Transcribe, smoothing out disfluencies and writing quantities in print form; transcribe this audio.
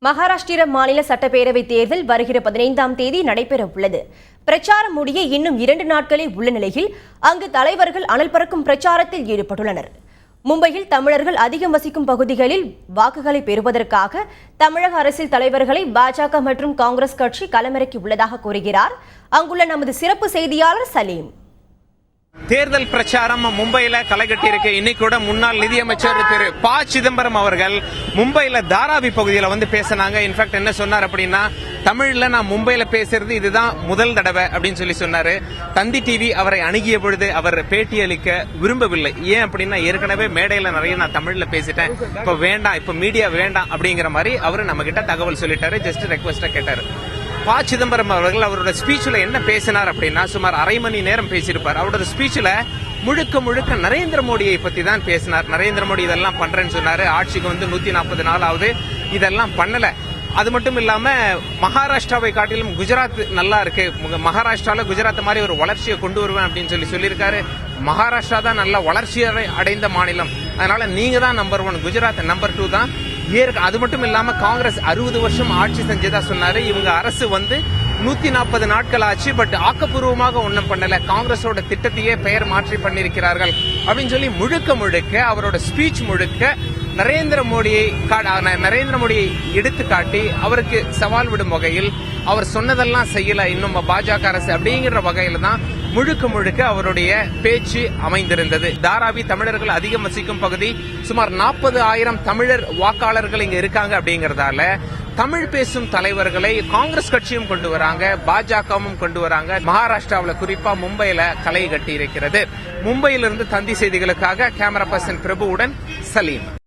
மகாராஷ்டிர மாநில சட்டப்பேரவை தேர்தல் வருகிற 15ஆம் தேதி நடைபெற உள்ளது. பிரச்சாரம் முடிய இன்னும் 2 நாட்களே உள்ள நிலையில் அங்கு தலைவர்கள் அனல் பறக்கும் பிரச்சாரத்தில் ஈடுபட்டுள்ளனர். மும்பையில் தமிழர்கள் அதிகம் வசிக்கும் பகுதிகளில் வாக்குகளை பெறுவதற்காக தமிழக அரசியல் தலைவர்களை பாஜக மற்றும் காங்கிரஸ் கட்சி களமிறக்கி உள்ளதாக கூறுகிறார் அங்குள்ள நமது சிறப்பு செய்தியாளர் சலீம். தேர்தல் பிரச்சாரம் மும்பையில களைகட்டி இருக்கு. இன்னைக்கு கூட முன்னாள் நிதியமைச்சர் திரு ப. சிதம்பரம் அவர்கள் மும்பையில தாராவி பகுதியில வந்து பேசினாங்க. இன்ஃபேக்ட் என்ன சொன்னார் அப்படின்னா, தமிழ்ல நான் மும்பையில பேசுறது இதுதான் முதல் தடவை அப்படின்னு சொல்லி சொன்னாரு. தந்தி டிவி அவரை அணுகிய பொழுது அவர் பேட்டியளிக்க விரும்பவில்லை. ஏன் அப்படின்னா, ஏற்கனவே மேடையில நிறைய நான் தமிழ்ல பேசிட்டேன், இப்ப வேண்டாம், இப்ப மீடியா வேண்டாம் அப்படிங்கிற மாதிரி அவரு நம்ம கிட்ட தகவல் சொல்லிட்டாரு. ஜஸ்ட் ரெக்வெஸ்டா கேட்டாரு. ப. சிதம்பரம் அவர்கள் அவரோட ஸ்பீச்ல என்ன பேசினார் அப்படின்னா, சுமார் அரை மணி நேரம் பேசியிருப்பார். அவரோட ஸ்பீச்ல முழுக்க நரேந்திர மோடியை பத்தி தான் பேசினார். நரேந்திர மோடி இதெல்லாம் பண்றேன்னு சொன்னாரு. ஆட்சிக்கு வந்து 140 நாள் ஆகுது, இதெல்லாம் பண்ணல. அது மட்டும் இல்லாம மகாராஷ்டிராவை காட்டிலும் குஜராத் நல்லா இருக்கு, மகாராஷ்டிரால குஜராத் மாதிரி ஒரு வளர்ச்சியை கொண்டு வருவேன் அப்படின்னு சொல்லியிருக்காரு. மகாராஷ்டிரா தான் நல்ல வளர்ச்சி அடைந்த மாநிலம், அதனால நீங்க தான் நம்பர் 1, குஜராத் நம்பர் 2 தான். அது மட்டும் இல்லாம காங்கிரஸ் 60 வருஷம் ஆட்சி செஞ்சதா சொன்னாரு. இவங்க அரசு வந்து 140 நாட்கள் ஆச்சு, பட் ஆக்கப்பூர்வமாக ஒன்னும் பண்ணல, காங்கிரஸோட திட்டத்தையே பெயர் மாற்றி பண்ணிருக்கிறார்கள் அப்படின்னு சொல்லி முழுக்க அவரோட ஸ்பீச் முழுக்க நரேந்திர மோடியை எடுத்து காட்டி அவருக்கு சவால் விடும் வகையில், அவர் சொன்னதெல்லாம் செய்யல இன்னும் பாஜக அரசு அப்படிங்கிற வகையில தான் முழுக்க அவருடைய பேச்சு அமைந்திருந்தது. தாராவி தமிழர்கள் அதிகம் வசிக்கும் பகுதி. சுமார் 40,000 தமிழர் வாக்காளர்கள் இங்க இருக்காங்க. அப்படிங்கறதால தமிழ் பேசும் தலைவர்களை காங்கிரஸ் கட்சியும் கொண்டு வராங்க, பாஜகவும் கொண்டு வராங்க. மகாராஷ்டிராவில் குறிப்பா மும்பையில களை கட்டி இருக்கிறது. மும்பையிலிருந்து தந்தி செய்திகளுக்காக கேமரா பர்சன் பிரபுவுடன் சலீம்.